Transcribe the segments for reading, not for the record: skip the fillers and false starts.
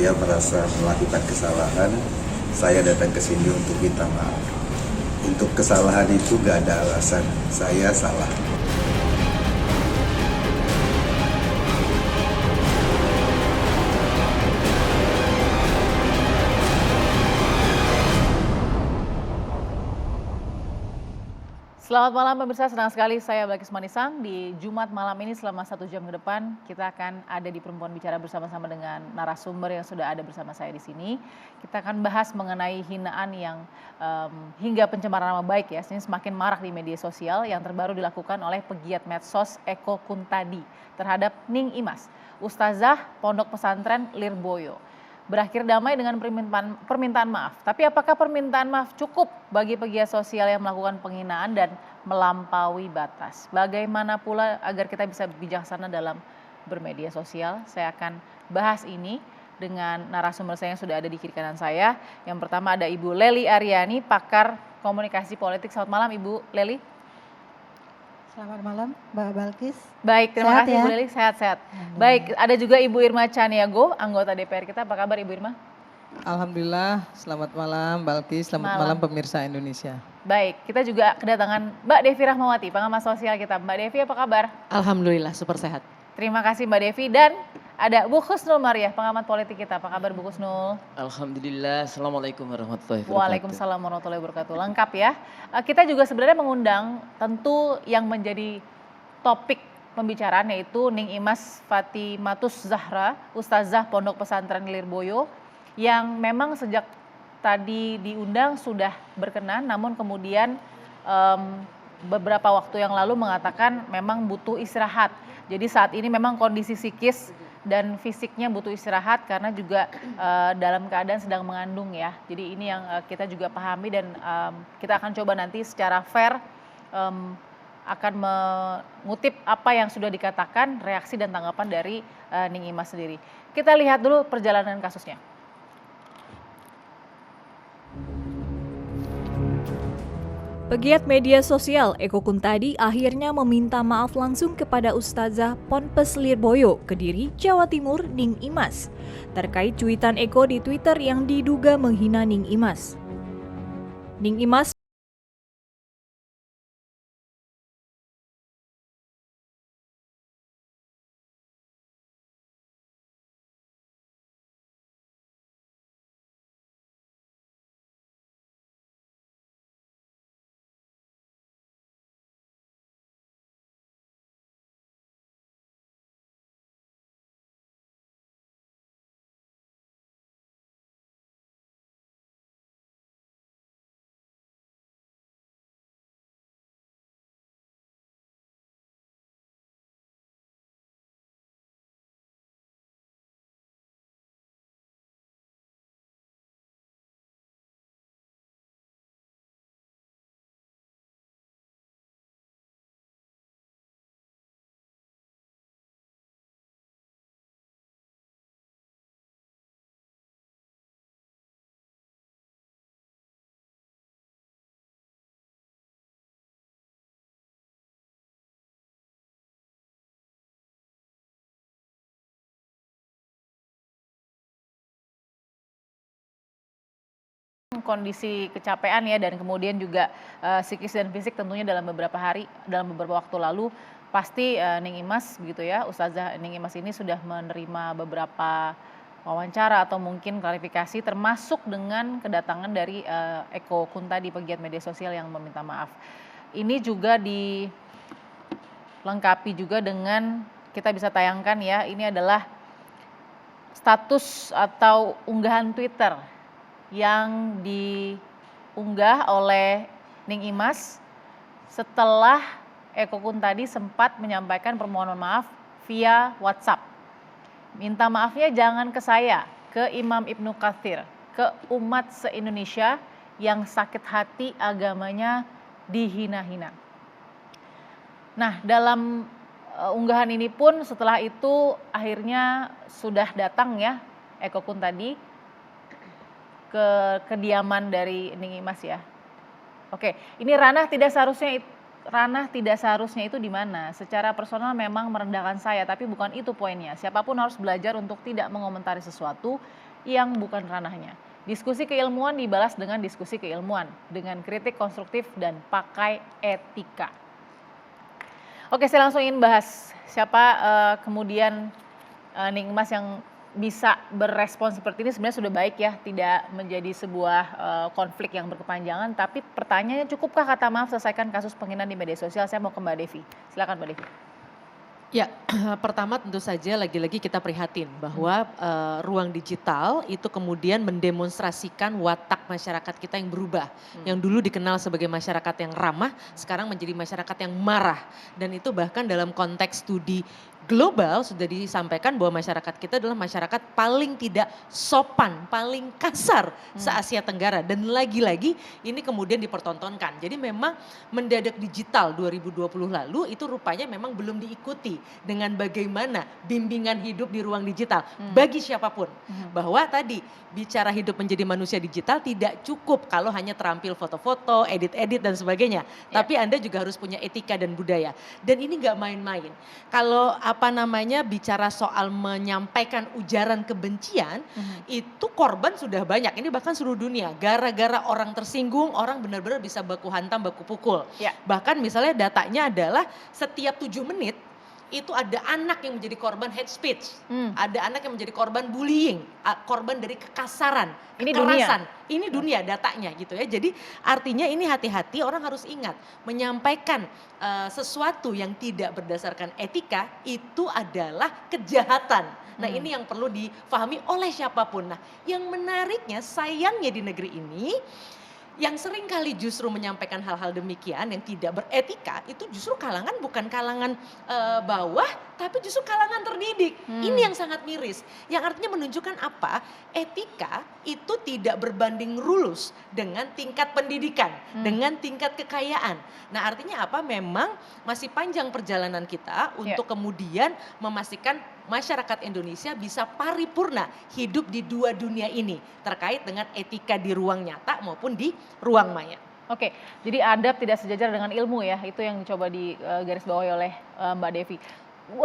saya merasa melakukan kesalahan, saya datang ke sini untuk minta maaf. Untuk kesalahan itu gak ada alasan, saya salah. Selamat malam pemirsa, senang sekali saya Balkis Manisang. Di Jumat malam ini selama 1 jam ke depan kita akan ada di Perempuan Bicara bersama-sama dengan narasumber yang sudah ada bersama saya di sisi. Kita akan bahas mengenai hinaan yang hingga pencemaran nama baik ya, ini semakin marak di media sosial yang terbaru dilakukan oleh pegiat medsos Eko Kuntadi terhadap Ning Imas, Ustazah Pondok Pesantren Lirboyo. Berakhir damai dengan permintaan maaf. Tapi apakah permintaan maaf cukup bagi pegiat sosial yang melakukan penghinaan dan melampaui batas? Bagaimana pula agar kita bisa bijaksana dalam bermedia sosial? Saya akan bahas ini dengan narasumber saya yang sudah ada di kiri kanan saya. Yang pertama ada Ibu Lely Aryani, pakar komunikasi politik. Selamat malam Ibu Lely. Selamat malam Mbak Balkis. Baik, terima kasih ya? Ibu Lely, sehat-sehat. Baik, ada juga Ibu Irma Caniago, anggota DPR kita. Apa kabar Ibu Irma? Alhamdulillah, selamat malam Balkis, selamat malam pemirsa Indonesia. Baik, kita juga kedatangan Mbak Devi Rahmawati, pengamat sosial kita. Mbak Devi apa kabar? Alhamdulillah, super sehat. Terima kasih Mbak Devi, dan ada Bu Khusnul Mariah, pengamat politik kita. Apa kabar Bu Khusnul? Alhamdulillah, assalamualaikum warahmatullahi wabarakatuh. Waalaikumsalam warahmatullahi wabarakatuh. Lengkap ya. Kita juga sebenarnya mengundang tentu yang menjadi topik pembicaraan yaitu Ning Imas Fatimatus Zahra, Ustazah Pondok Pesantren Lirboyo, yang memang sejak tadi diundang sudah berkenan, namun kemudian beberapa waktu yang lalu mengatakan memang butuh istirahat. Jadi saat ini memang kondisi psikis dan fisiknya butuh istirahat karena juga dalam keadaan sedang mengandung ya. Jadi ini yang kita juga pahami dan kita akan coba nanti secara fair akan mengutip apa yang sudah dikatakan, reaksi dan tanggapan dari Ning Imas sendiri. Kita lihat dulu perjalanan kasusnya. Pegiat media sosial Eko Kuntadi akhirnya meminta maaf langsung kepada Ustazah Ponpes Lirboyo, Kediri, Jawa Timur, Ning Imas, terkait cuitan Eko di Twitter yang diduga menghina Ning Imas. Ning Imas kondisi kecapean ya, dan kemudian juga psikis dan fisik tentunya dalam beberapa waktu lalu pasti Ning Imas begitu ya, Ustazah Ning Imas ini sudah menerima beberapa wawancara atau mungkin klarifikasi termasuk dengan kedatangan dari Eko Kuntadi, pegiat media sosial yang meminta maaf. Ini juga dilengkapi juga dengan kita bisa tayangkan ya, ini adalah status atau unggahan Twitter yang diunggah oleh Ning Imas setelah Eko Kuntadi sempat menyampaikan permohonan maaf via WhatsApp. Minta maafnya jangan ke saya, ke Imam Ibnu Katsir, ke umat se-Indonesia yang sakit hati agamanya dihina-hina. Nah, dalam unggahan ini pun setelah itu akhirnya sudah datang ya Eko Kuntadi ke kediaman dari Ning Imas ya. Oke, ini ranah tidak seharusnya itu di mana? Secara personal memang merendahkan saya, tapi bukan itu poinnya. Siapapun harus belajar untuk tidak mengomentari sesuatu yang bukan ranahnya. Diskusi keilmuan dibalas dengan diskusi keilmuan, dengan kritik konstruktif dan pakai etika. Oke, saya langsung ingin bahas siapa kemudian Ning Imas yang bisa berespon seperti ini. Sebenarnya sudah baik ya, tidak menjadi sebuah konflik yang berkepanjangan. Tapi pertanyaannya, cukupkah kata maaf selesaikan kasus penghinaan di media sosial? Saya mau ke Mbak Devi. Silakan Mbak Devi. Ya, pertama tentu saja lagi-lagi kita prihatin bahwa ruang digital itu kemudian mendemonstrasikan watak masyarakat kita yang berubah. Yang dulu dikenal sebagai masyarakat yang ramah, sekarang menjadi masyarakat yang marah. Dan itu bahkan dalam konteks studi global sudah disampaikan bahwa masyarakat kita adalah masyarakat paling tidak sopan, paling kasar se-Asia Tenggara. Dan lagi-lagi ini kemudian dipertontonkan. Jadi memang mendadak digital 2020 lalu itu rupanya memang belum diikuti dengan bagaimana bimbingan hidup di ruang digital bagi siapapun. Bahwa tadi bicara hidup menjadi manusia digital tidak cukup kalau hanya terampil foto-foto, edit-edit dan sebagainya. Tapi Anda juga harus punya etika dan budaya. Dan ini nggak main-main. Kalau bicara soal menyampaikan ujaran kebencian, itu korban sudah banyak. Ini bahkan seluruh dunia. Gara-gara orang tersinggung, orang benar-benar bisa baku hantam, baku pukul. Bahkan misalnya datanya adalah setiap 7 menit, itu ada anak yang menjadi korban hate speech, ada anak yang menjadi korban bullying, korban dari kekasaran, Ini kekerasan. Ini dunia datanya gitu ya. Jadi artinya ini hati-hati, orang harus ingat menyampaikan sesuatu yang tidak berdasarkan etika itu adalah kejahatan. Nah ini yang perlu difahami oleh siapapun. Nah yang menariknya, sayangnya di negeri ini, yang sering kali justru menyampaikan hal-hal demikian yang tidak beretika itu justru kalangan bukan kalangan bawah tapi justru kalangan terdidik. Ini yang sangat miris. Yang artinya menunjukkan apa? Etika itu tidak berbanding lurus dengan tingkat pendidikan, dengan tingkat kekayaan. Nah artinya apa? Memang masih panjang perjalanan kita untuk kemudian memastikan masyarakat Indonesia bisa paripurna hidup di dua dunia ini terkait dengan etika di ruang nyata maupun di ruang maya. Oke, jadi adab tidak sejajar dengan ilmu ya, itu yang coba digarisbawahi oleh Mbak Devi.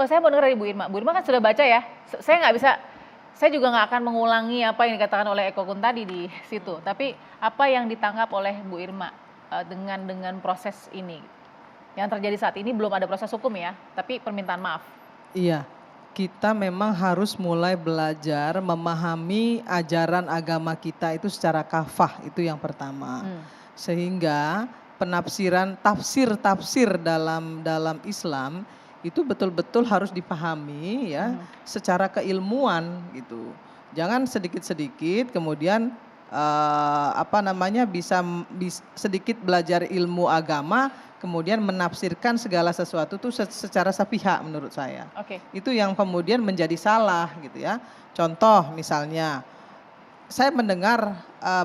Saya mau dengar dari Bu Irma. Bu Irma kan sudah baca ya, saya juga nggak akan mengulangi apa yang dikatakan oleh Eko Kun tadi di situ. Tapi apa yang ditangkap oleh Bu Irma dengan proses ini? Yang terjadi saat ini belum ada proses hukum ya, tapi permintaan maaf. Iya, kita memang harus mulai belajar memahami ajaran agama kita itu secara kafah, itu yang pertama. Sehingga tafsir dalam Islam itu betul-betul harus dipahami ya secara keilmuan gitu. Jangan sedikit-sedikit kemudian bisa sedikit belajar ilmu agama kemudian menafsirkan segala sesuatu itu secara sepihak menurut saya. Itu yang kemudian menjadi salah gitu ya. Contoh misalnya saya mendengar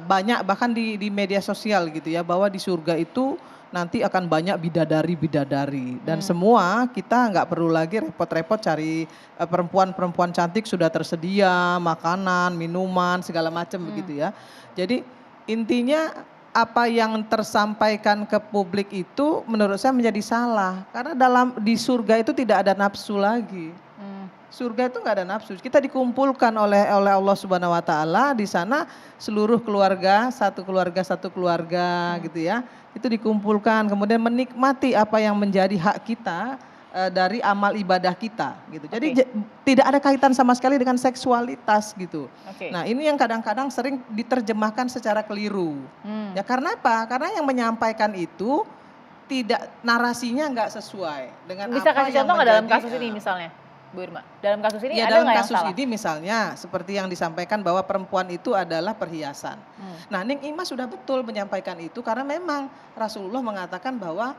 banyak bahkan di media sosial gitu ya bahwa di surga itu nanti akan banyak bidadari dan semua kita nggak perlu lagi repot-repot cari perempuan-perempuan cantik, sudah tersedia makanan, minuman segala macam begitu ya. Jadi intinya apa yang tersampaikan ke publik itu menurut saya menjadi salah karena di surga itu tidak ada nafsu lagi. Surga itu nggak ada nafsu. Kita dikumpulkan oleh Allah Subhanahu Wa Taala di sana seluruh keluarga satu keluarga gitu ya. Itu dikumpulkan kemudian menikmati apa yang menjadi hak kita dari amal ibadah kita gitu. Jadi tidak ada kaitan sama sekali dengan seksualitas gitu. Nah ini yang kadang-kadang sering diterjemahkan secara keliru. Ya karena apa? Karena yang menyampaikan itu narasinya nggak sesuai dengan Bisa apa kasih yang contoh nggak dalam menjadi, kasus ini misalnya, Bu Irma? Dalam kasus ini ya, ada dalam nggak yang kasus salah? ini misalnya seperti yang disampaikan bahwa perempuan itu adalah perhiasan. Nah Ning Imas sudah betul menyampaikan itu karena memang Rasulullah mengatakan bahwa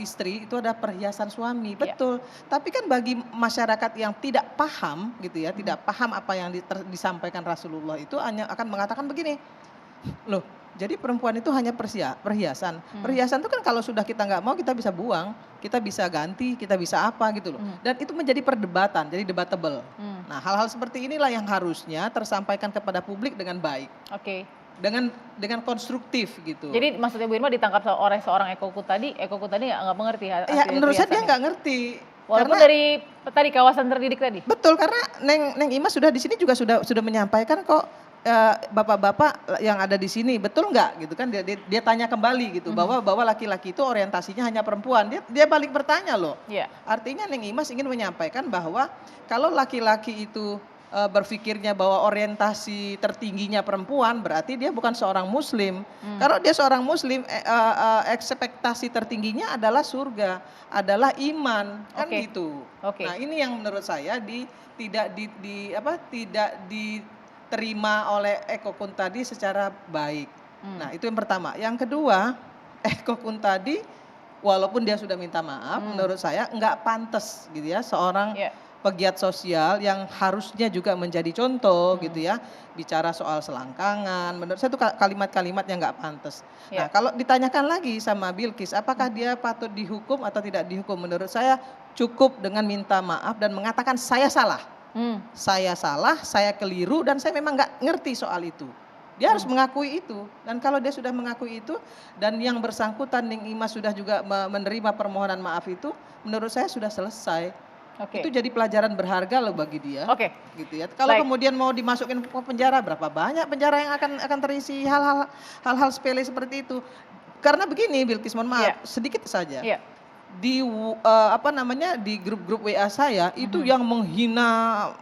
istri itu ada perhiasan suami, betul. Tapi kan bagi masyarakat yang tidak paham gitu ya, tidak paham apa yang disampaikan Rasulullah itu hanya akan mengatakan begini, loh jadi perempuan itu hanya perhiasan. Perhiasan itu kan kalau sudah kita nggak mau kita bisa buang, kita bisa ganti, kita bisa apa gitu loh. Dan itu menjadi perdebatan, jadi debatable. Nah hal-hal seperti inilah yang harusnya tersampaikan kepada publik dengan baik. Dengan konstruktif gitu. Jadi maksudnya Bu Irma ditangkap oleh seorang Eko Kun tadi nggak mengerti. Ya menurut saya dia nggak ngerti. Walaupun dari tadi kawasan terdidik tadi. Betul karena Neng Imas sudah di sini juga sudah menyampaikan kok bapak-bapak yang ada di sini betul nggak gitu kan, dia tanya kembali gitu bahwa laki-laki itu orientasinya hanya perempuan, dia balik bertanya loh. Artinya Neng Imas ingin menyampaikan bahwa kalau laki-laki itu berpikirnya bahwa orientasi tertingginya perempuan, berarti dia bukan seorang muslim. Kalau dia seorang muslim, ekspektasi tertingginya adalah surga, adalah iman, kan gitu. Nah, ini yang menurut saya tidak diterima oleh Eko Kun tadi secara baik. Nah, itu yang pertama. Yang kedua, Eko Kun tadi walaupun dia sudah minta maaf, menurut saya nggak pantas gitu ya seorang pegiat sosial yang harusnya juga menjadi contoh gitu ya, bicara soal selangkangan, menurut saya itu kalimat-kalimat yang nggak pantas. Nah, kalau ditanyakan lagi sama Bilqis, apakah dia patut dihukum atau tidak dihukum, menurut saya cukup dengan minta maaf dan mengatakan saya salah. Saya salah, saya keliru, dan saya memang nggak ngerti soal itu. Dia harus mengakui itu, dan kalau dia sudah mengakui itu dan yang bersangkutan Ning Imas sudah juga menerima permohonan maaf itu, menurut saya sudah selesai. Itu jadi pelajaran berharga loh bagi dia. Gitu ya. Kalau kemudian mau dimasukin ke penjara, berapa banyak penjara yang akan terisi hal-hal sepele seperti itu. Karena begini Bilqis, mohon maaf, sedikit saja. Di di grup-grup WA saya itu yang menghina,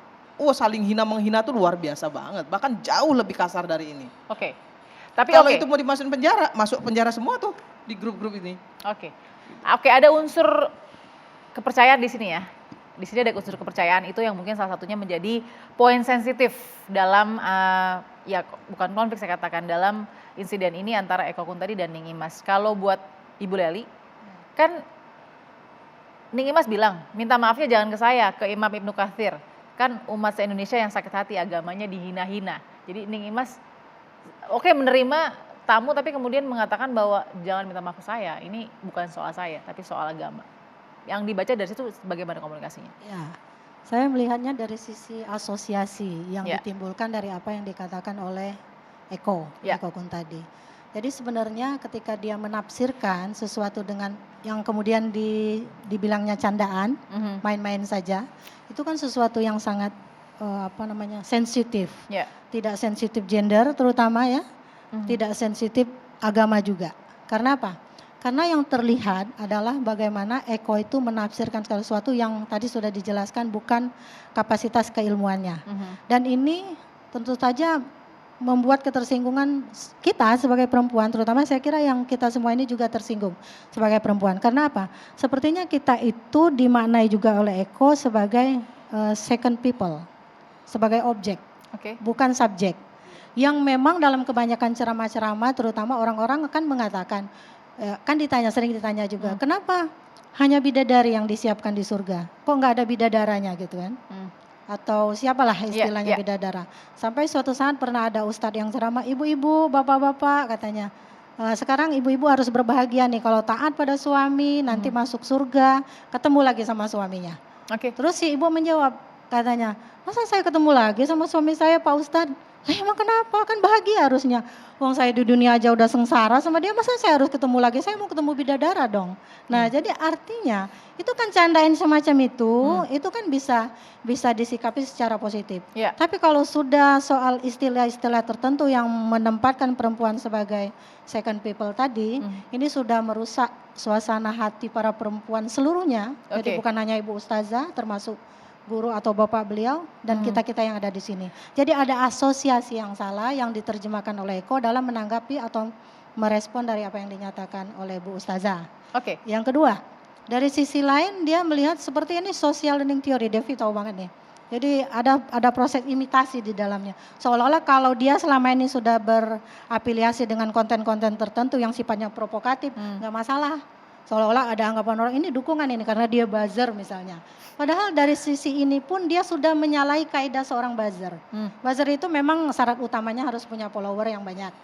saling hina menghina tuh luar biasa banget, bahkan jauh lebih kasar dari ini. Tapi kalau itu mau dimasukin penjara, masuk penjara semua tuh di grup-grup ini. Ada unsur kepercayaan di sini ya. Di sini ada unsur kepercayaan, itu yang mungkin salah satunya menjadi poin sensitif dalam bukan konflik, saya katakan dalam insiden ini antara Eko Kun tadi dan Ning Imas. Kalau buat Ibu Leli, kan Ning Imas bilang minta maafnya jangan ke saya, ke Imam Ibnu Katsir. Kan umat se-Indonesia yang sakit hati agamanya dihina-hina. Jadi Ning Imas menerima tamu tapi kemudian mengatakan bahwa jangan minta maaf ke saya, ini bukan soal saya tapi soal agama. Yang dibaca dari situ bagaimana komunikasinya? Ya, saya melihatnya dari sisi asosiasi yang ditimbulkan dari apa yang dikatakan oleh Eko Kun tadi. Jadi sebenarnya ketika dia menafsirkan sesuatu dengan yang kemudian dibilangnya candaan, main-main saja, itu kan sesuatu yang sangat sensitif. Tidak sensitif gender terutama ya, tidak sensitif agama juga. Karena apa? Karena yang terlihat adalah bagaimana Eko itu menafsirkan segala sesuatu yang tadi sudah dijelaskan bukan kapasitas keilmuannya. Dan ini tentu saja membuat ketersinggungan kita sebagai perempuan, terutama saya kira yang kita semua ini juga tersinggung sebagai perempuan. Karena apa? Sepertinya kita itu dimaknai juga oleh Eko sebagai second people, sebagai objek, bukan subjek. Yang memang dalam kebanyakan ceramah-ceramah terutama orang-orang akan mengatakan, kan sering ditanya juga, kenapa hanya bidadari yang disiapkan di surga? Kok nggak ada bidadaranya gitu kan? Atau siapalah istilahnya bidadara. Sampai suatu saat pernah ada ustadz yang ceramah, ibu-ibu, bapak-bapak katanya, sekarang ibu-ibu harus berbahagia nih kalau taat pada suami, nanti masuk surga, ketemu lagi sama suaminya. Terus si ibu menjawab, katanya, masa saya ketemu lagi sama suami saya Pak Ustadz? Emang kenapa? Kan bahagia harusnya. Wong saya di dunia aja udah sengsara sama dia, masa saya harus ketemu lagi? Saya mau ketemu bidadara dong. Nah, jadi artinya itu kan candain semacam itu kan bisa disikapi secara positif. Tapi kalau sudah soal istilah-istilah tertentu yang menempatkan perempuan sebagai second people tadi, ini sudah merusak suasana hati para perempuan seluruhnya. Jadi bukan hanya Ibu Ustazah, termasuk guru atau bapak beliau dan kita-kita yang ada di sini. Jadi ada asosiasi yang salah yang diterjemahkan oleh Eko dalam menanggapi atau merespon dari apa yang dinyatakan oleh Bu Ustazah. Yang kedua, dari sisi lain dia melihat seperti ini social learning theory, Devi tahu banget nih. Jadi ada proses imitasi di dalamnya. Seolah-olah kalau dia selama ini sudah berafiliasi dengan konten-konten tertentu yang sifatnya provokatif, nggak masalah. Seolah-olah ada anggapan orang ini dukungan ini karena dia buzzer misalnya. Padahal dari sisi ini pun dia sudah menyalahi kaidah seorang buzzer. Buzzer itu memang syarat utamanya harus punya follower yang banyak.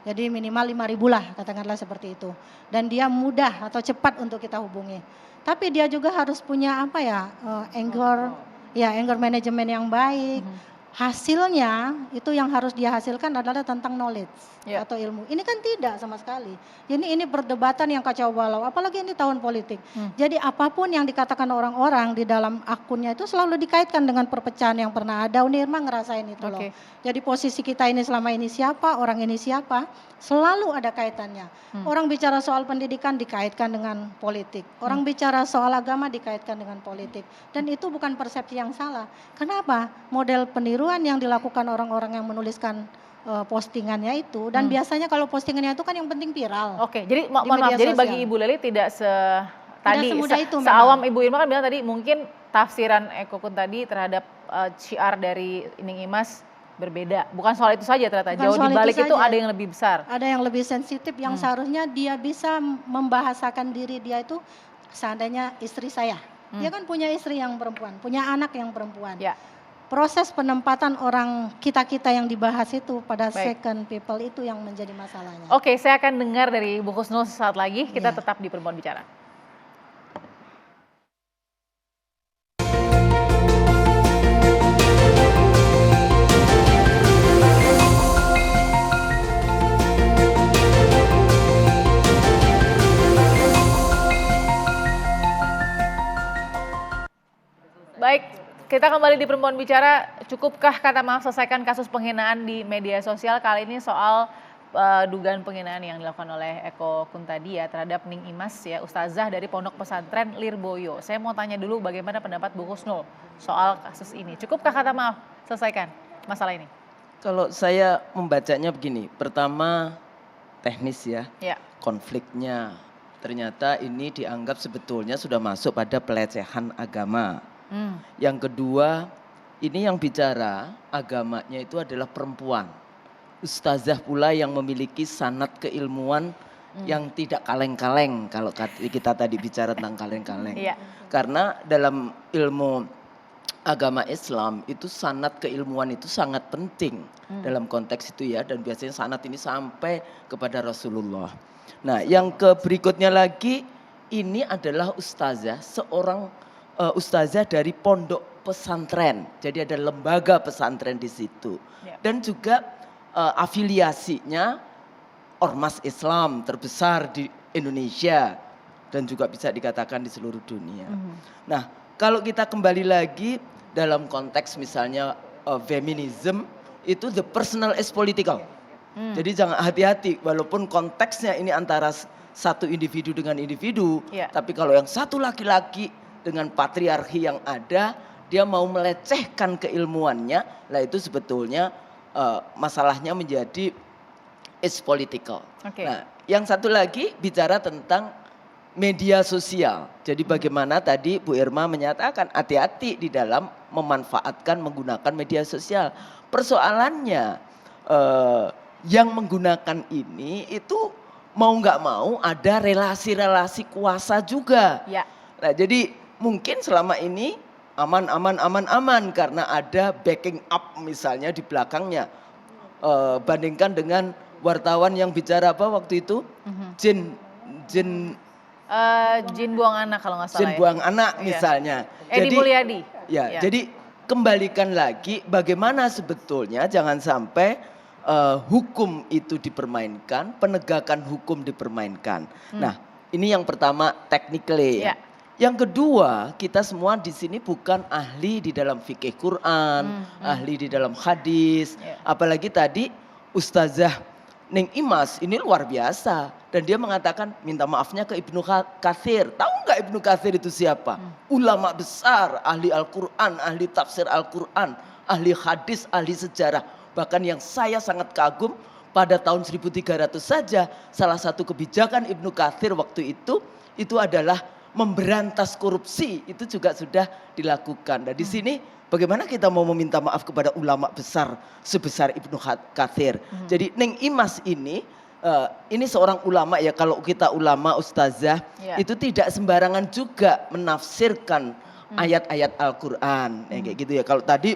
Jadi minimal 5.000 lah katakanlah seperti itu. Dan dia mudah atau cepat untuk kita hubungi. Tapi dia juga harus punya anger management yang baik. hasilnya itu yang harus dia hasilkan adalah tentang knowledge atau ilmu. Ini kan tidak sama sekali. Ini perdebatan yang kacau balau, apalagi ini tahun politik. Jadi apapun yang dikatakan orang-orang di dalam akunnya itu selalu dikaitkan dengan perpecahan yang pernah ada. Unirma ngerasain itu loh. Jadi posisi kita ini selama ini siapa, orang ini siapa, selalu ada kaitannya. Orang bicara soal pendidikan dikaitkan dengan politik. Orang bicara soal agama dikaitkan dengan politik. Dan itu bukan persepsi yang salah. Kenapa? Model peniruan yang dilakukan orang-orang yang menuliskan postingannya itu, dan biasanya kalau postingannya itu kan yang penting viral. Oke, jadi mohon maaf, jadi bagi Ibu Leli tidak semudah itu seawam Ibu Irma kan bilang tadi mungkin tafsiran Eko Kun tadi terhadap syiar dari Ning Imas berbeda. Bukan soal itu saja ternyata, jauh di balik itu ada yang lebih besar. Ada yang lebih sensitif yang seharusnya dia bisa membahasakan diri dia itu, seandainya istri saya. Dia kan punya istri yang perempuan, punya anak yang perempuan. Proses penempatan orang kita-kita yang dibahas itu pada second people itu yang menjadi masalahnya. Oke, saya akan dengar dari Bu Husnul sesaat lagi. Kita tetap di Perempuan Bicara. Baik, kita kembali di Perempuan Bicara. Cukupkah kata maaf selesaikan kasus penghinaan di media sosial? Kali ini soal dugaan penghinaan yang dilakukan oleh Eko Kun tadi ya terhadap Ning Imas ya, ustazah dari Pondok Pesantren Lirboyo. Saya mau tanya dulu bagaimana pendapat Bu Husnul soal kasus ini. Cukupkah kata maaf selesaikan masalah ini? Kalau saya membacanya begini, pertama teknis ya. Konfliknya. Ternyata ini dianggap sebetulnya sudah masuk pada pelecehan agama. Yang kedua, ini yang bicara agamanya itu adalah perempuan. Ustazah pula yang memiliki sanad keilmuan yang tidak kaleng-kaleng kalau kita tadi bicara tentang kaleng-kaleng. Karena dalam ilmu agama Islam itu sanad keilmuan itu sangat penting dalam konteks itu ya, dan biasanya sanad ini sampai kepada Rasulullah. Nah, yang berikutnya lagi ini adalah ustazah, seorang ustazah dari pondok pesantren. Jadi ada lembaga pesantren di situ. Dan juga afiliasinya ormas Islam terbesar di Indonesia dan juga bisa dikatakan di seluruh dunia. Nah, kalau kita kembali lagi dalam konteks misalnya feminism, itu the personal is political. Jadi jangan hati-hati walaupun konteksnya ini antara satu individu dengan individu, tapi kalau yang satu laki-laki dengan patriarki yang ada, dia mau melecehkan keilmuannya, lah itu sebetulnya masalahnya menjadi is political. Nah, yang satu lagi bicara tentang media sosial. Jadi bagaimana tadi Bu Irma menyatakan hati-hati di dalam memanfaatkan menggunakan media sosial. Persoalannya yang menggunakan ini itu mau nggak mau ada relasi-relasi kuasa juga. Nah, jadi mungkin selama ini aman karena ada backing up misalnya di belakangnya. Bandingkan dengan wartawan yang bicara apa waktu itu? Jin buang anak kalau nggak salah. Jin buang anak misalnya. Edi Mulyadi. Jadi kembalikan lagi bagaimana sebetulnya jangan sampai hukum itu dipermainkan, penegakan hukum dipermainkan. Nah, ini yang pertama technically. Yang kedua, kita semua di sini bukan ahli di dalam fikih Quran, ahli di dalam hadis. Apalagi tadi Ustazah Ning Imas ini luar biasa. Dan dia mengatakan minta maafnya ke Ibnu Katsir. Tahu nggak Ibnu Katsir itu siapa? Ulama besar, ahli Al-Quran, ahli tafsir Al-Quran, ahli hadis, ahli sejarah. Bahkan yang saya sangat kagum pada tahun 1300 saja salah satu kebijakan Ibnu Katsir waktu itu adalah memberantas korupsi, itu juga sudah dilakukan. Dan di sini bagaimana kita mau meminta maaf kepada ulama besar sebesar Ibnu Katsir. Jadi Ning Imas ini seorang ulama ya, kalau kita ulama ustazah itu tidak sembarangan juga menafsirkan ayat-ayat Al-Quran kayak gitu ya. Kalau tadi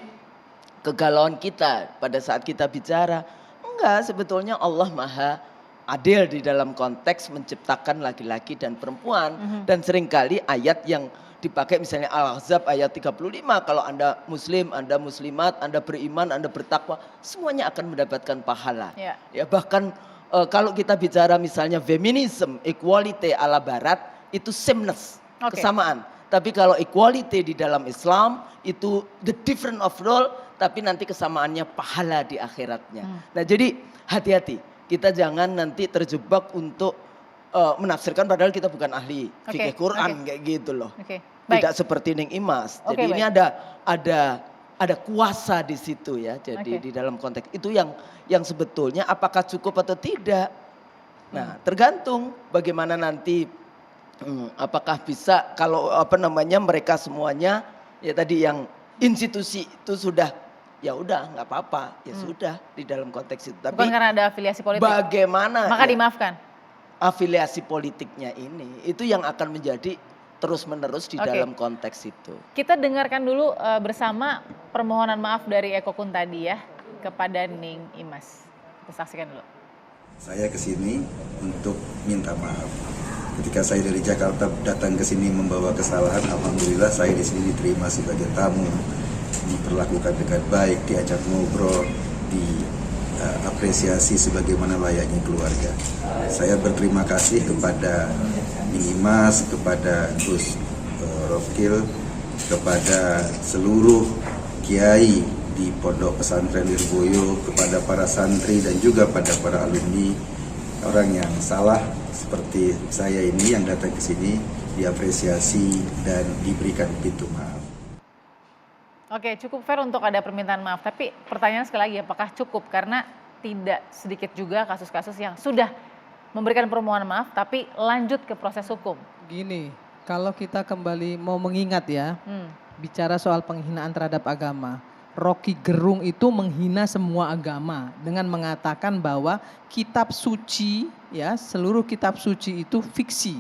kegalauan kita pada saat kita bicara, enggak, sebetulnya Allah maha adil di dalam konteks menciptakan laki-laki dan perempuan. Dan seringkali ayat yang dipakai misalnya Al-Ahzab ayat 35, kalau Anda muslim, Anda muslimat, Anda beriman, Anda bertakwa, semuanya akan mendapatkan pahala. Ya, bahkan kalau kita bicara misalnya feminism, equality ala barat, itu sameness, kesamaan. Tapi kalau equality di dalam Islam itu the different of role, tapi nanti kesamaannya pahala di akhiratnya. Nah jadi hati-hati, kita jangan nanti terjebak untuk menafsirkan padahal kita bukan ahli fikih Quran kayak gitu loh. Tidak seperti Ning Imas. Jadi ini ada kuasa di situ ya. Jadi di dalam konteks itu yang sebetulnya apakah cukup atau tidak. Nah tergantung bagaimana nanti. Apakah bisa kalau mereka semuanya ya tadi yang institusi itu sudah ya udah nggak apa-apa ya sudah di dalam konteks itu. Tapi bukan karena ada afiliasi politik. Bagaimana? Maka dimaafkan. Afiliasi politiknya ini itu yang akan menjadi terus-menerus di dalam konteks itu. Kita dengarkan dulu bersama permohonan maaf dari Eko Kun tadi ya kepada Ning Imas. Kita saksikan dulu. Saya kesini untuk minta maaf. Ketika saya dari Jakarta datang ke sini membawa kesalahan, alhamdulillah saya di sini diterima sebagai tamu, diperlakukan dengan baik, diajak ngobrol, diapresiasi sebagaimana layaknya keluarga. Saya berterima kasih kepada Ning Imas, kepada Gus Rokil, kepada seluruh kiai di Pondok Pesantren Lirboyo, kepada para santri dan juga pada para alumni. Orang yang salah seperti saya ini yang datang ke sini diapresiasi dan diberikan pintu maaf. Oke, cukup fair untuk ada permintaan maaf. Tapi pertanyaan sekali lagi, apakah cukup? Karena tidak sedikit juga kasus-kasus yang sudah memberikan permohonan maaf tapi lanjut ke proses hukum. Gini, kalau kita kembali mau mengingat ya, bicara soal penghinaan terhadap agama. Rocky Gerung itu menghina semua agama dengan mengatakan bahwa kitab suci ya, seluruh kitab suci itu fiksi.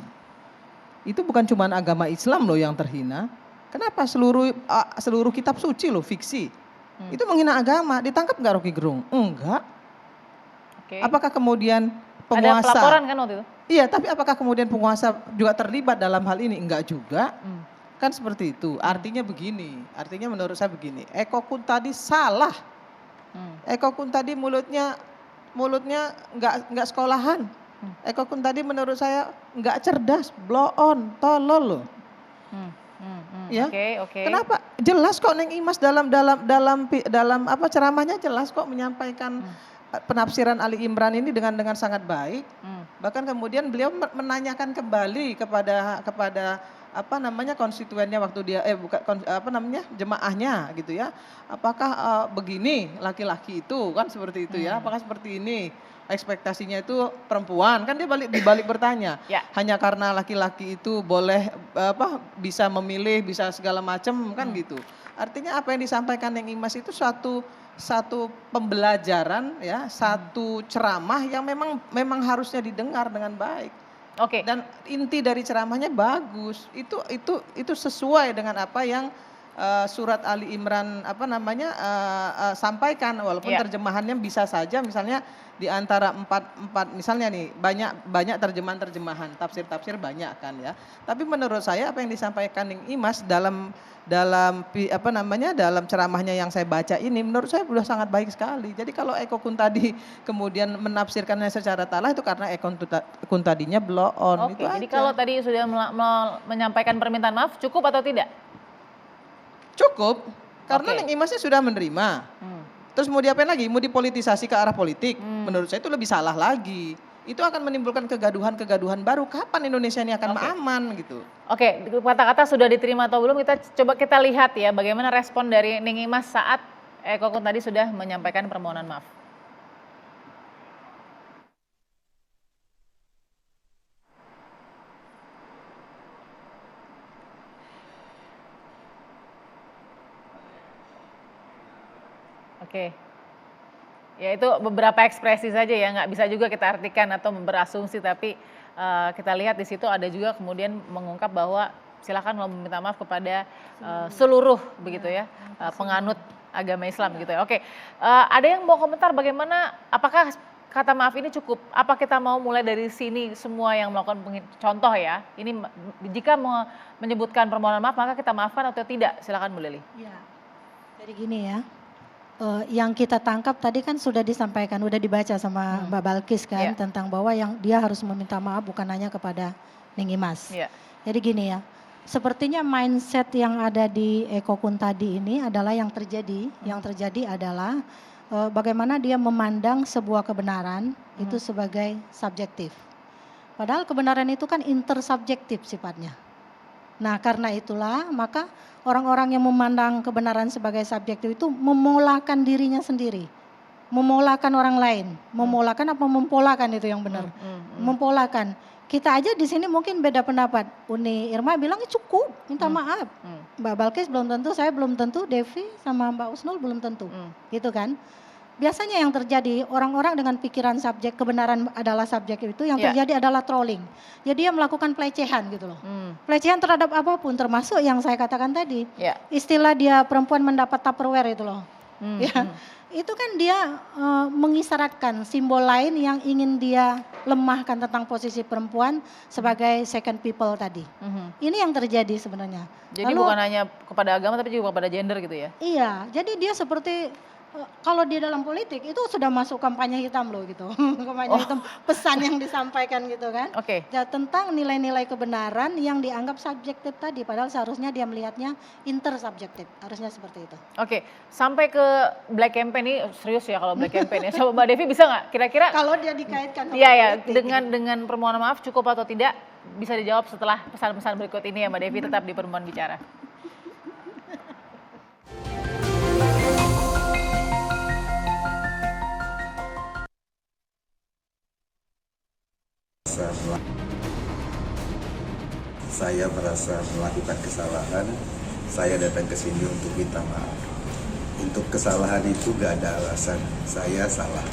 Itu bukan cuma agama Islam loh yang terhina. Kenapa seluruh kitab suci loh fiksi? Itu menghina agama. Ditangkap nggak Rocky Gerung? Enggak. Apakah kemudian penguasa? Ada pelaporan kan waktu itu? Iya, tapi apakah kemudian penguasa juga terlibat dalam hal ini? Enggak juga. Kan seperti itu. Artinya begini, artinya menurut saya begini, Eko Kun tadi salah. Eko Kun tadi mulutnya nggak sekolahan. Eko Kun tadi menurut saya nggak cerdas, blow on, tolol loh. Ya. Kenapa? Jelas kok Ning Imas dalam ceramahnya jelas kok menyampaikan penafsiran Ali Imran ini dengan sangat baik. Bahkan kemudian beliau menanyakan kembali kepada konstituennya waktu dia jemaahnya gitu ya. Apakah begini laki-laki itu kan seperti itu ya? Apakah seperti ini? Ekspektasinya itu perempuan kan dia dibalik bertanya. Hanya karena laki-laki itu boleh bisa memilih, bisa segala macam kan gitu. Artinya apa yang disampaikan Ning Imas itu satu pembelajaran ya, satu ceramah yang memang harusnya didengar dengan baik. Dan inti dari ceramahnya bagus. Itu sesuai dengan apa yang surat Ali Imran sampaikan, walaupun terjemahannya bisa saja misalnya di antara empat misalnya nih banyak terjemahan tafsir banyak kan ya. Tapi menurut saya apa yang disampaikan Ning Imas dalam ceramahnya yang saya baca ini menurut saya sudah sangat baik sekali. Jadi kalau Eko Kun tadi kemudian menafsirkannya secara salah itu karena Eko Kun tadinya blow on. Itu jadi aja. kalau tadi sudah menyampaikan permintaan maaf cukup atau tidak? Cukup, karena Ning Imasnya sudah menerima. Terus mau diapain lagi? Mau dipolitisasi ke arah politik? Menurut saya itu lebih salah lagi. Itu akan menimbulkan kegaduhan baru. Kapan Indonesia ini akan aman gitu? Kata-kata sudah diterima atau belum? Kita lihat ya bagaimana respon dari Ning Imas saat Eko Kun tadi sudah menyampaikan permohonan maaf. Ya itu beberapa ekspresi saja ya, nggak bisa juga kita artikan atau berasumsi, tapi kita lihat di situ ada juga kemudian mengungkap bahwa silakan meminta maaf kepada seluruh begitu ya penganut agama Islam gitu ya. Ada yang mau komentar bagaimana, apakah kata maaf ini cukup? Apa kita mau mulai dari sini semua yang melakukan contoh ya? Ini jika menyebutkan permohonan maaf maka kita maafkan atau tidak? Silakan Bu Lili. Ya, jadi gini ya, yang kita tangkap tadi kan sudah disampaikan, udah dibaca sama Mbak Balkis kan tentang bahwa yang dia harus meminta maaf bukan hanya kepada Ning Imas. Jadi gini ya, sepertinya mindset yang ada di Eko Kun tadi ini adalah yang terjadi. Yang terjadi adalah bagaimana dia memandang sebuah kebenaran itu sebagai subjektif. Padahal kebenaran itu kan intersubjektif sifatnya. Nah karena itulah maka orang-orang yang memandang kebenaran sebagai subjektif itu memolakan dirinya sendiri. Memolakan orang lain. Memolakan apa mempolakan itu yang benar. Mempolakan. Kita aja di sini mungkin beda pendapat. Uni Irma bilangnya cukup, minta maaf. Mbak Balkis belum tentu, saya belum tentu, Devi sama Mbak Usnul belum tentu. Gitu kan. Biasanya yang terjadi orang-orang dengan pikiran subjek, kebenaran adalah subjek itu yang terjadi adalah trolling. Jadi dia melakukan pelecehan gitu loh. Pelecehan terhadap apapun termasuk yang saya katakan tadi. Istilah dia perempuan mendapat Tupperware itu loh. Itu kan dia mengisyaratkan simbol lain yang ingin dia lemahkan tentang posisi perempuan sebagai second people tadi. Ini yang terjadi sebenarnya. Jadi lalu, bukan hanya kepada agama tapi juga kepada gender gitu ya? Iya, jadi dia seperti kalau di dalam politik itu sudah masuk kampanye hitam loh gitu. Kampanye hitam, pesan yang disampaikan gitu kan. Ya, tentang nilai-nilai kebenaran yang dianggap subjektif tadi. Padahal seharusnya dia melihatnya intersubjektif. Harusnya seperti itu. Sampai ke Black Campaign ini serius ya kalau Black Campaign ya. Coba Mbak Devi bisa nggak kira-kira? Kalau dia dikaitkan sama politik. Dengan permohonan maaf cukup atau tidak bisa dijawab setelah pesan-pesan berikut ini ya Mbak Devi, tetap di Perempuan Bicara. Saya merasa melakukan kesalahan, saya datang ke sini untuk minta maaf. Untuk kesalahan itu gak ada alasan, saya salah.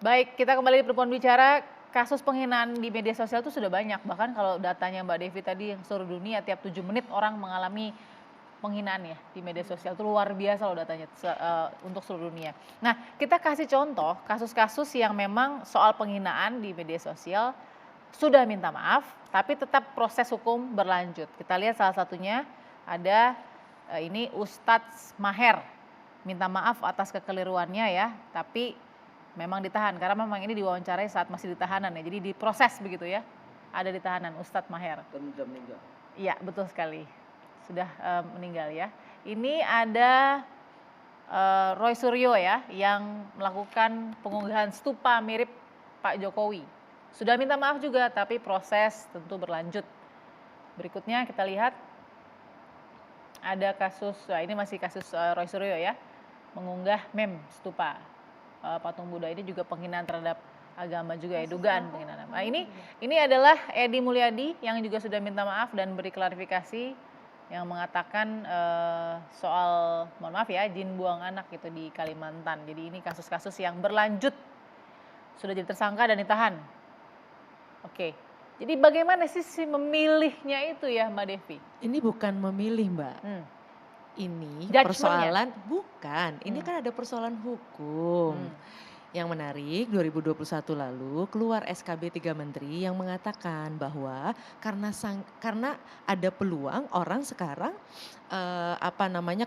Baik, kita kembali di Perempuan Bicara. Kasus penghinaan di media sosial itu sudah banyak. Bahkan kalau datanya Mbak Devi tadi yang seluruh dunia tiap 7 menit orang mengalami penghinaan ya di media sosial. Itu luar biasa loh datanya untuk seluruh dunia. Nah kita kasih contoh kasus-kasus yang memang soal penghinaan di media sosial sudah minta maaf tapi tetap proses hukum berlanjut. Kita lihat salah satunya ada ini Ustadz Maher minta maaf atas kekeliruannya ya, tapi memang ditahan karena memang ini diwawancarai saat masih ditahanan ya. Jadi diproses begitu ya. Ada di tahanan Ustadz Maher. Dan sudah meninggal. Iya, betul sekali. Sudah meninggal ya. Ini ada Roy Suryo ya yang melakukan pengunggahan stupa mirip Pak Jokowi. Sudah minta maaf juga tapi proses tentu berlanjut. Berikutnya kita lihat ada kasus, ini masih kasus Roy Suryo ya. Mengunggah meme stupa. Patung Buddha ini juga penghinaan terhadap agama juga ya, dugaan penghinaan. Nah, ini adalah Edi Mulyadi yang juga sudah minta maaf dan beri klarifikasi yang mengatakan soal mohon maaf ya jin buang anak gitu di Kalimantan. Jadi ini kasus-kasus yang berlanjut sudah jadi tersangka dan ditahan. Jadi bagaimana sih memilihnya itu ya Mbak Devi? Ini bukan memilih Mbak. Ini persoalan bukan, ini kan ada persoalan hukum. Yang menarik 2021 lalu keluar SKB 3 Menteri yang mengatakan bahwa karena ada peluang orang sekarang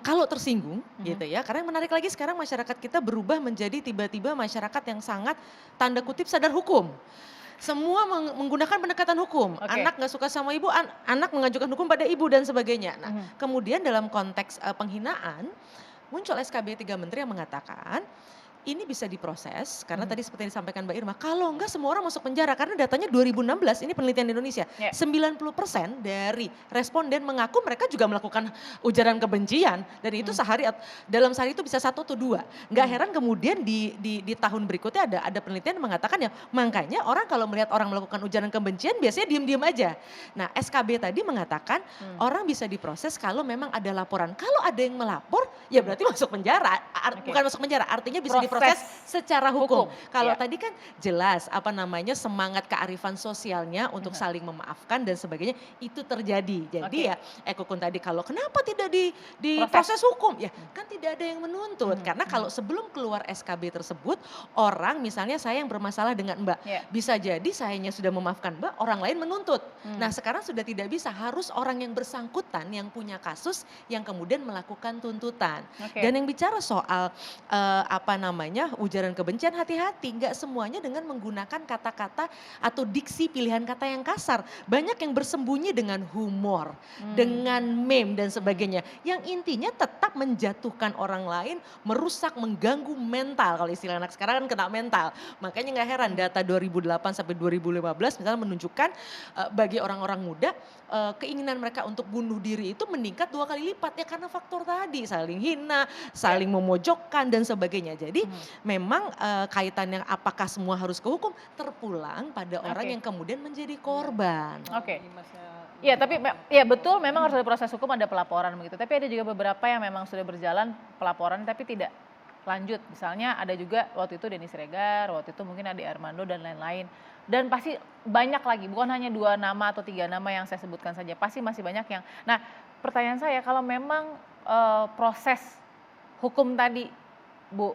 kalau tersinggung gitu ya. Karena yang menarik lagi sekarang masyarakat kita berubah menjadi tiba-tiba masyarakat yang sangat tanda kutip sadar hukum. Semua menggunakan pendekatan hukum. Anak nggak suka sama ibu, anak mengajukan hukum pada ibu dan sebagainya. Nah, kemudian dalam konteks penghinaan muncul SKB 3 Menteri yang mengatakan ini bisa diproses karena tadi seperti yang disampaikan Mbak Irma, kalau enggak semua orang masuk penjara karena datanya 2016 ini penelitian di Indonesia, 90% dari responden mengaku mereka juga melakukan ujaran kebencian dan itu dalam sehari itu bisa 1 atau 2. Enggak heran kemudian di tahun berikutnya ada penelitian yang mengatakan ya makanya orang kalau melihat orang melakukan ujaran kebencian biasanya diam-diam aja. Nah SKB tadi mengatakan orang bisa diproses kalau memang ada laporan. Kalau ada yang melapor ya berarti masuk penjara. Bukan masuk penjara, artinya bisa diproses secara hukum. Kalau tadi kan jelas semangat kearifan sosialnya untuk saling memaafkan dan sebagainya itu terjadi. Jadi ya Eko Kun tadi kalau kenapa tidak diproses hukum? Ya kan tidak ada yang menuntut. Karena kalau sebelum keluar SKB tersebut orang misalnya saya yang bermasalah dengan Mbak, bisa jadi sayanya sudah memaafkan Mbak, orang lain menuntut. Nah sekarang sudah tidak bisa, harus orang yang bersangkutan yang punya kasus yang kemudian melakukan tuntutan. Dan yang bicara soal ujaran kebencian, hati-hati, nggak semuanya dengan menggunakan kata-kata atau diksi pilihan kata yang kasar. Banyak yang bersembunyi dengan humor, dengan meme dan sebagainya. Yang intinya tetap menjatuhkan orang lain, merusak, mengganggu mental. Kalau istilah anak sekarang kan kena mental. Makanya nggak heran data 2008 sampai 2015 misalnya menunjukkan bagi orang-orang muda keinginan mereka untuk bunuh diri itu meningkat 2 kali lipat ya karena faktor tadi saling hina, saling memojokkan dan sebagainya. Jadi memang kaitannya apakah semua harus ke hukum terpulang pada orang yang kemudian menjadi korban. Iya tapi ya betul memang harus ada proses hukum, ada pelaporan begitu. Tapi ada juga beberapa yang memang sudah berjalan pelaporan tapi tidak lanjut. Misalnya ada juga waktu itu Denny Siregar, waktu itu mungkin Ade Armando dan lain-lain. Dan pasti banyak lagi, bukan hanya 2 nama atau 3 nama yang saya sebutkan saja. Pasti masih banyak yang, nah pertanyaan saya kalau memang proses hukum tadi Bu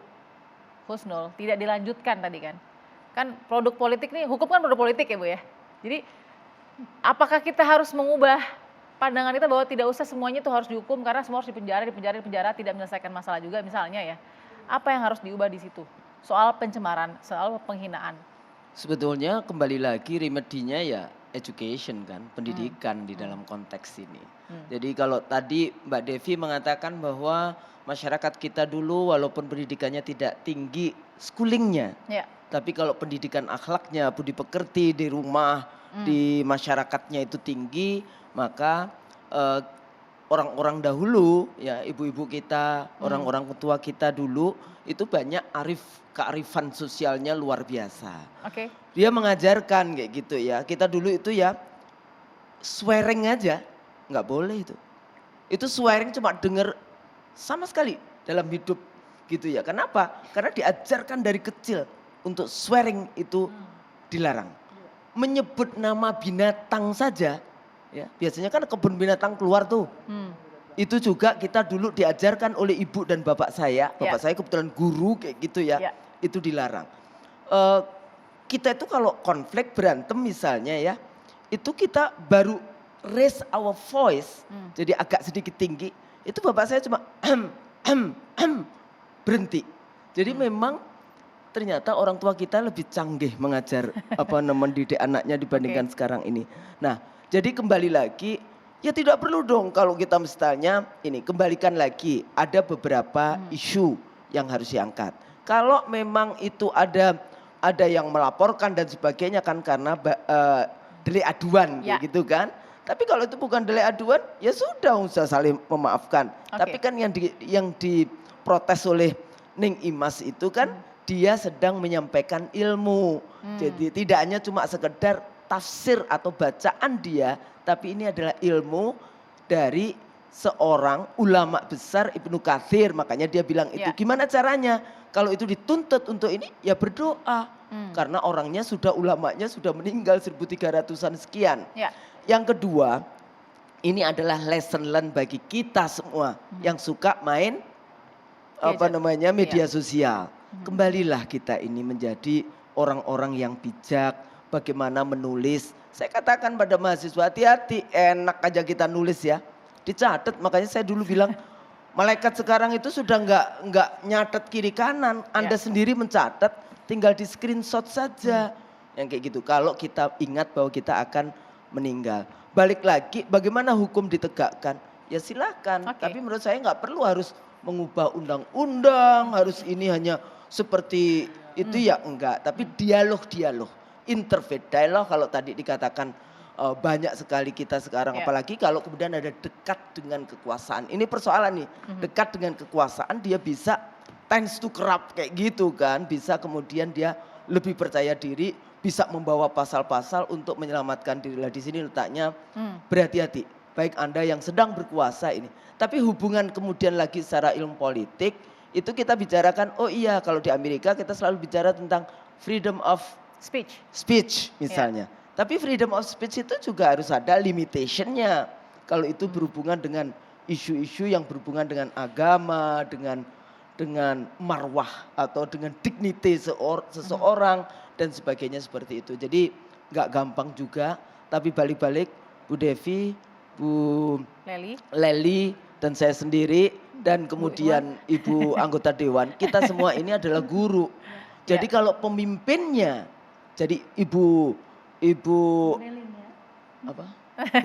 Husnul tidak dilanjutkan tadi kan produk politik nih, hukum kan produk politik ya Bu ya. Jadi apakah kita harus mengubah pandangan kita bahwa tidak usah semuanya itu harus dihukum karena semua harus dipenjara tidak menyelesaikan masalah juga misalnya ya. Apa yang harus diubah di situ? Soal pencemaran, soal penghinaan. Sebetulnya kembali lagi remedinya ya education kan, pendidikan di dalam konteks ini. Jadi kalau tadi Mbak Devi mengatakan bahwa masyarakat kita dulu walaupun pendidikannya tidak tinggi schoolingnya. Tapi kalau pendidikan akhlaknya, budi pekerti di rumah, di masyarakatnya itu tinggi, maka orang-orang dahulu ya ibu-ibu kita, orang-orang tua kita dulu itu banyak kearifan sosialnya luar biasa. Dia mengajarkan kayak gitu ya. Kita dulu itu ya swearing aja nggak boleh itu. Itu swearing cuma denger sama sekali dalam hidup gitu ya. Kenapa? Karena diajarkan dari kecil untuk swearing itu dilarang. Menyebut nama binatang saja ya, biasanya kan kebun binatang keluar tuh. Itu juga kita dulu diajarkan oleh ibu dan bapak saya. Bapak saya kebetulan guru kayak gitu ya. Itu dilarang. Kita itu kalau konflik berantem misalnya ya. Itu kita baru raise our voice. Jadi agak sedikit tinggi. Itu bapak saya cuma berhenti. Jadi memang ternyata orang tua kita lebih canggih mengajar mendidik anaknya dibandingkan sekarang ini. Nah jadi kembali lagi. Ya tidak perlu dong kalau kita misalnya ini kembalikan lagi ada beberapa isu yang harus diangkat. Kalau memang itu ada yang melaporkan dan sebagainya kan karena delik aduan gitu kan. Tapi kalau itu bukan delik aduan ya sudah usah saling memaafkan. Tapi kan yang diprotes oleh Ning Imas itu kan dia sedang menyampaikan ilmu. Jadi tidak hanya cuma sekedar tafsir atau bacaan dia, tapi ini adalah ilmu dari seorang ulama besar Ibnu Katsir. Makanya dia bilang itu gimana caranya? Kalau itu dituntut untuk ini ya berdoa. Karena orangnya ulamanya sudah meninggal 1300-an sekian. Yang kedua, ini adalah lesson learn bagi kita semua yang suka main media sosial. Kembalilah kita ini menjadi orang-orang yang bijak. Bagaimana menulis. Saya katakan pada mahasiswa hati-hati, enak aja kita nulis ya. Dicatat, makanya saya dulu bilang malaikat sekarang itu sudah nggak nyatet kiri kanan. Anda sendiri mencatat, tinggal di screenshot saja. Yang kayak gitu, kalau kita ingat bahwa kita akan meninggal. Balik lagi, bagaimana hukum ditegakkan? Ya silakan, tapi menurut saya nggak perlu harus mengubah undang-undang, harus ini hanya seperti itu ya enggak. Tapi dialog. Interfaith dialog kalau tadi dikatakan banyak sekali kita sekarang apalagi kalau kemudian ada dekat dengan kekuasaan. Ini persoalan nih, dekat dengan kekuasaan dia bisa tends to corrupt kayak gitu kan. Bisa kemudian dia lebih percaya diri, bisa membawa pasal-pasal untuk menyelamatkan diri. Di sini letaknya berhati-hati. baik Anda yang sedang berkuasa ini. Tapi hubungan kemudian lagi secara ilmu politik, itu kita bicarakan, oh iya kalau di Amerika kita selalu bicara tentang freedom of speech misalnya. Tapi freedom of speech itu juga harus ada limitationnya. Kalau itu berhubungan dengan isu-isu yang berhubungan dengan agama, dengan marwah atau dengan dignity seseorang dan sebagainya seperti itu. Jadi nggak gampang juga, tapi balik-balik Bu Devi, Bu Leli dan saya sendiri dan kemudian Ibu anggota Dewan, kita semua ini adalah guru. Jadi kalau pemimpinnya, jadi Ibu Bu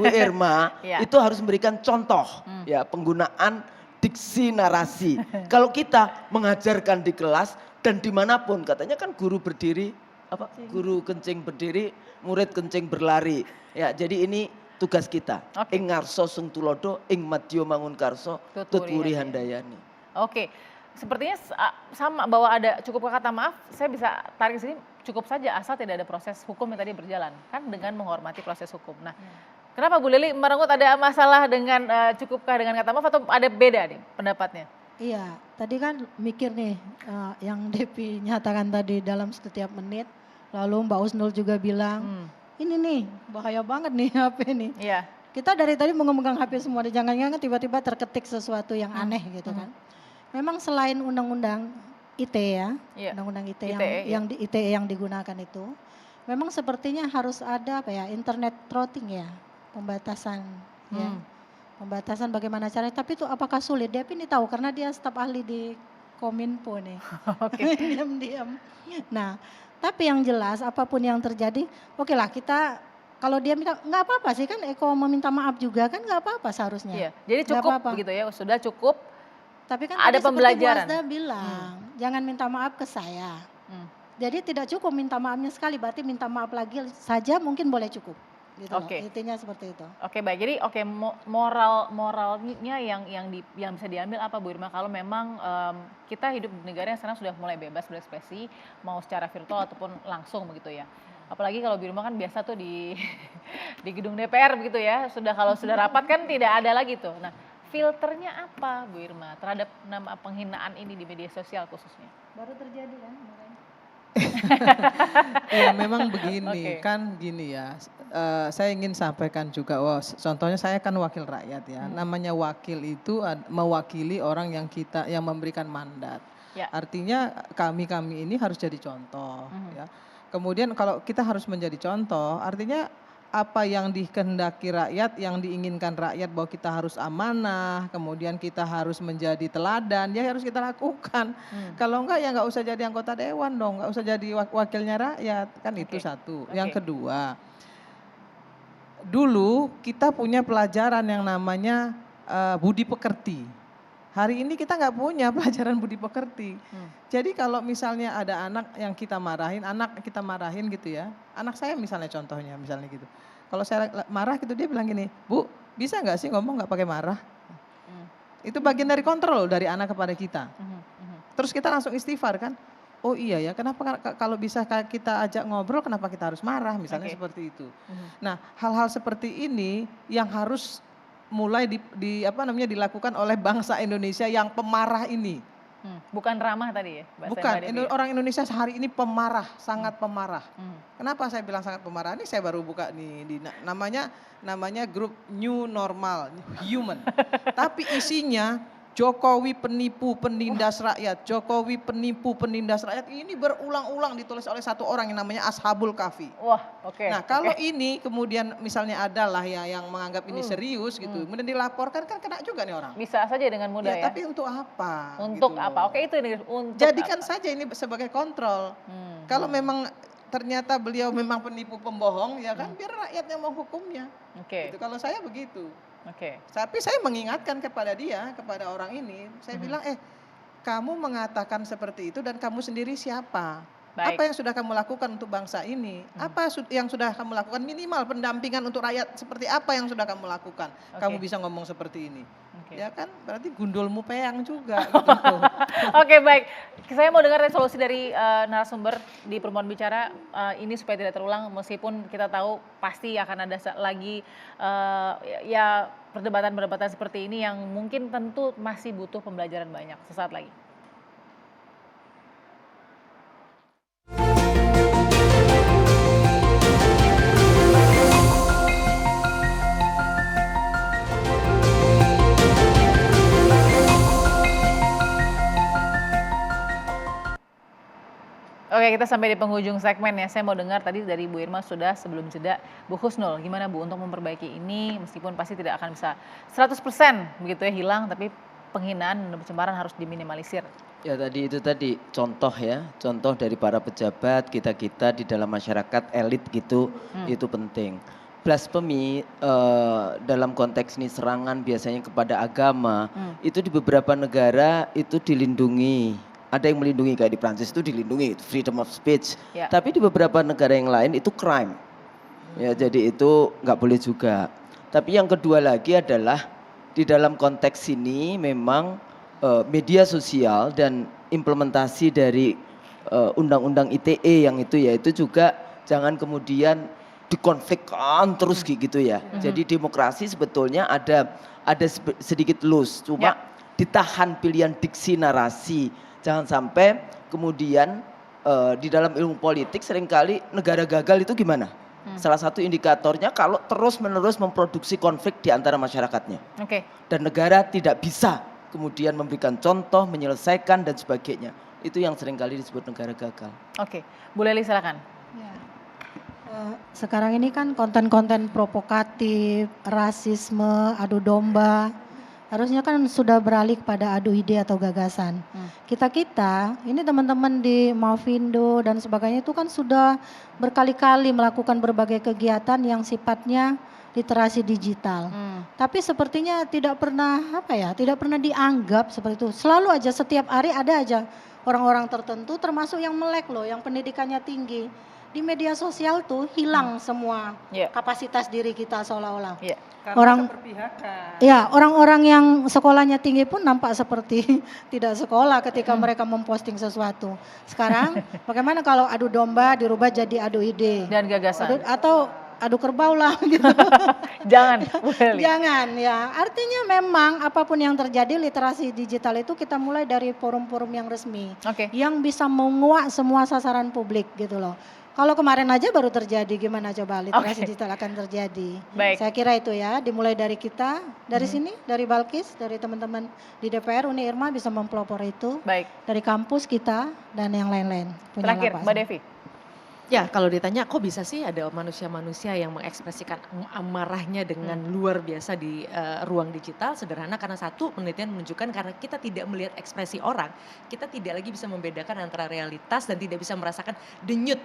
Irma itu harus memberikan contoh ya penggunaan diksi narasi. Kalau kita mengajarkan di kelas dan dimanapun katanya kan guru berdiri guru kencing berdiri, murid kencing berlari. Ya jadi ini tugas kita. Ing ngarso sung tulodo, ing madya mangun karso, tuturi handayani. Oke. Sepertinya sama bahwa ada cukup kata maaf, saya bisa tarik sini cukup saja asal tidak ada proses hukum yang tadi berjalan kan dengan menghormati proses hukum. Nah, kenapa Bu Leli merenggut ada masalah dengan cukupkah dengan kata maaf atau ada beda nih pendapatnya? Iya, tadi kan mikir nih yang Devi nyatakan tadi dalam setiap menit, lalu Mbak Usnul juga bilang, ini nih bahaya banget nih HP nih. Iya. Kita dari tadi memegang HP semua, jangan-jangan tiba-tiba terketik sesuatu yang aneh gitu kan. Memang selain undang-undang ITE ya, undang-undang ITE yang di ITE yang digunakan itu, memang sepertinya harus ada internet throttling ya, pembatasan ya, pembatasan bagaimana caranya. Tapi itu apakah sulit? Devi ini tahu karena dia staf ahli di Kominfo nih, diam-diam. Nah, tapi yang jelas apapun yang terjadi, oke lah kita. Kalau dia minta, nggak apa-apa sih kan Eko meminta maaf juga kan nggak apa-apa seharusnya. Iya, jadi cukup begitu ya, sudah cukup. Tapi kan ada pembelajaran. Seperti Bu bilang, jangan minta maaf ke saya. Jadi tidak cukup minta maafnya sekali, berarti minta maaf lagi saja mungkin boleh cukup. Gitu intinya seperti itu. Oke baik, jadi moralnya yang bisa diambil apa Bu Irma kalau memang kita hidup di negara yang sekarang sudah mulai bebas berekspresi, mau secara virtual ataupun langsung begitu ya. Apalagi kalau Bu Irma kan biasa tuh di gedung DPR begitu ya, kalau sudah rapat kan tidak ada lagi tuh. Nah, filternya apa Bu Irma terhadap nama penghinaan ini di media sosial khususnya? Baru terjadi kan kemarin. Ya memang begini kan gini ya. Saya ingin sampaikan juga, contohnya saya kan wakil rakyat ya. Namanya wakil itu mewakili orang yang memberikan mandat. Ya. Artinya kami ini harus jadi contoh. Ya. Kemudian kalau kita harus menjadi contoh, artinya apa yang dikehendaki rakyat, yang diinginkan rakyat bahwa kita harus amanah, kemudian kita harus menjadi teladan, ya harus kita lakukan. Kalau enggak ya enggak usah jadi anggota dewan dong, enggak usah jadi wakilnya rakyat, kan itu satu. Yang kedua, dulu kita punya pelajaran yang namanya budi pekerti. Hari ini kita nggak punya pelajaran budi pekerti. Jadi kalau misalnya ada anak yang kita marahin gitu ya. Anak saya misalnya contohnya misalnya gitu. Kalau saya marah gitu dia bilang gini, Bu bisa nggak sih ngomong nggak pakai marah? Itu bagian dari kontrol dari anak kepada kita. Terus kita langsung istighfar kan. Oh iya ya, kenapa kalau bisa kita ajak ngobrol kenapa kita harus marah misalnya seperti itu. Nah hal-hal seperti ini yang harus mulai dilakukan oleh bangsa Indonesia yang pemarah ini. Bukan ramah tadi ya? Bukan, orang Indonesia hari ini pemarah, sangat pemarah. Kenapa saya bilang sangat pemarah? Ini saya baru buka nih, namanya grup New Normal, Human. Tapi isinya Jokowi penipu penindas rakyat, Jokowi penipu penindas rakyat. Ini berulang-ulang ditulis oleh satu orang yang namanya Ashabul Kahfi. Wah, oke. Nah, kalau ini kemudian misalnya adalah ya yang menganggap ini serius gitu, kemudian dilaporkan kan kena juga nih orang. Bisa saja dengan mudah ya. Tapi untuk apa? Untuk gitu apa? Oke, itu ini untuk jadikan apa? saja ini sebagai kontrol. Kalau memang ternyata beliau memang penipu pembohong ya kan biar rakyat yang menghukumnya. Oke. Gitu, kalau saya begitu. Oke. Tapi saya mengingatkan kepada kepada orang ini, saya bilang kamu mengatakan seperti itu dan kamu sendiri siapa? Baik. Apa yang sudah kamu lakukan untuk bangsa ini? Apa yang sudah kamu lakukan? Minimal pendampingan untuk rakyat seperti apa yang sudah kamu lakukan? Kamu bisa ngomong seperti ini. Ya kan berarti gundulmu peyang juga. Gitu. Oke, baik. Saya mau dengar resolusi dari narasumber di Perempuan Bicara ini supaya tidak terulang, meskipun kita tahu pasti akan ada lagi ya perdebatan-perdebatan seperti ini yang mungkin tentu masih butuh pembelajaran banyak. Sesaat lagi. Oke, kita sampai di penghujung segmen ya. Saya mau dengar tadi dari Bu Irma sudah sebelum jeda. Bu Husnul, gimana Bu untuk memperbaiki ini meskipun pasti tidak akan bisa 100% begitu ya hilang, tapi penghinaan dan pencemaran harus diminimalisir. Ya itu tadi contoh ya, contoh dari para pejabat kita di dalam masyarakat elit gitu, itu penting. Blasphemy dalam konteks ini serangan biasanya kepada agama, itu di beberapa negara itu dilindungi. Ada yang melindungi, kayak di Prancis itu dilindungi, freedom of speech. Ya. Tapi di beberapa negara yang lain itu crime. Ya, jadi itu nggak boleh juga. Tapi yang kedua lagi adalah di dalam konteks ini memang media sosial dan implementasi dari undang-undang ITE yang itu ya itu juga jangan kemudian dikonflikkan terus gitu ya. Jadi demokrasi sebetulnya ada sedikit loose, cuma ditahan pilihan diksi narasi. Jangan sampai kemudian di dalam ilmu politik seringkali negara gagal itu gimana? Salah satu indikatornya kalau terus-menerus memproduksi konflik di antara masyarakatnya. Dan negara tidak bisa kemudian memberikan contoh, menyelesaikan dan sebagainya. Itu yang seringkali disebut negara gagal. Bu Leli silakan. Ya. Sekarang ini kan konten-konten provokatif, rasisme, adu domba. Harusnya kan sudah beralih pada adu ide atau gagasan. Kita ini teman-teman di Mavindo dan sebagainya itu kan sudah berkali-kali melakukan berbagai kegiatan yang sifatnya literasi digital. Tapi sepertinya tidak pernah tidak pernah dianggap seperti itu. Selalu aja setiap hari ada aja orang-orang tertentu termasuk yang melek loh, yang pendidikannya tinggi. Di media sosial tuh hilang semua kapasitas diri kita seolah-olah. Orang-orang yang sekolahnya tinggi pun nampak seperti tidak sekolah ketika mereka memposting sesuatu. Sekarang bagaimana kalau adu domba dirubah jadi adu ide dan gagasan atau adu kerbau lah gitu. Jangan ya. Artinya memang apapun yang terjadi literasi digital itu kita mulai dari forum-forum yang resmi yang bisa menguak semua sasaran publik gitu loh. Kalau kemarin aja baru terjadi, gimana coba literasi digital akan terjadi. Baik. Saya kira itu ya, dimulai dari kita, dari sini, dari Balkis, dari teman-teman di DPR, Uni Irma bisa mempelopor itu. Baik. Dari kampus kita dan yang lain-lain. Terakhir, Mbak Devi. Ya, kalau ditanya kok bisa sih ada manusia-manusia yang mengekspresikan amarahnya dengan luar biasa di ruang digital, sederhana karena satu penelitian menunjukkan karena kita tidak melihat ekspresi orang, kita tidak lagi bisa membedakan antara realitas dan tidak bisa merasakan denyut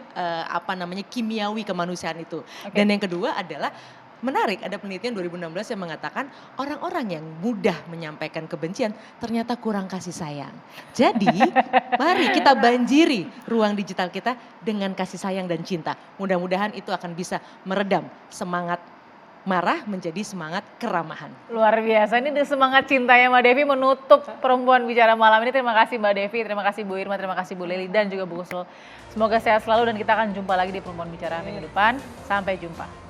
kimiawi kemanusiaan itu. Dan yang kedua adalah menarik, ada penelitian 2016 yang mengatakan orang-orang yang mudah menyampaikan kebencian ternyata kurang kasih sayang. Jadi mari kita banjiri ruang digital kita dengan kasih sayang dan cinta. Mudah-mudahan itu akan bisa meredam semangat marah menjadi semangat keramahan. Luar biasa, ini semangat cintanya Mbak Devi menutup Perempuan Bicara malam ini. Terima kasih Mbak Devi, terima kasih Bu Irma, terima kasih Bu Leli dan juga Bu Husnul. Semoga sehat selalu dan kita akan jumpa lagi di Perempuan Bicara minggu depan. Sampai jumpa.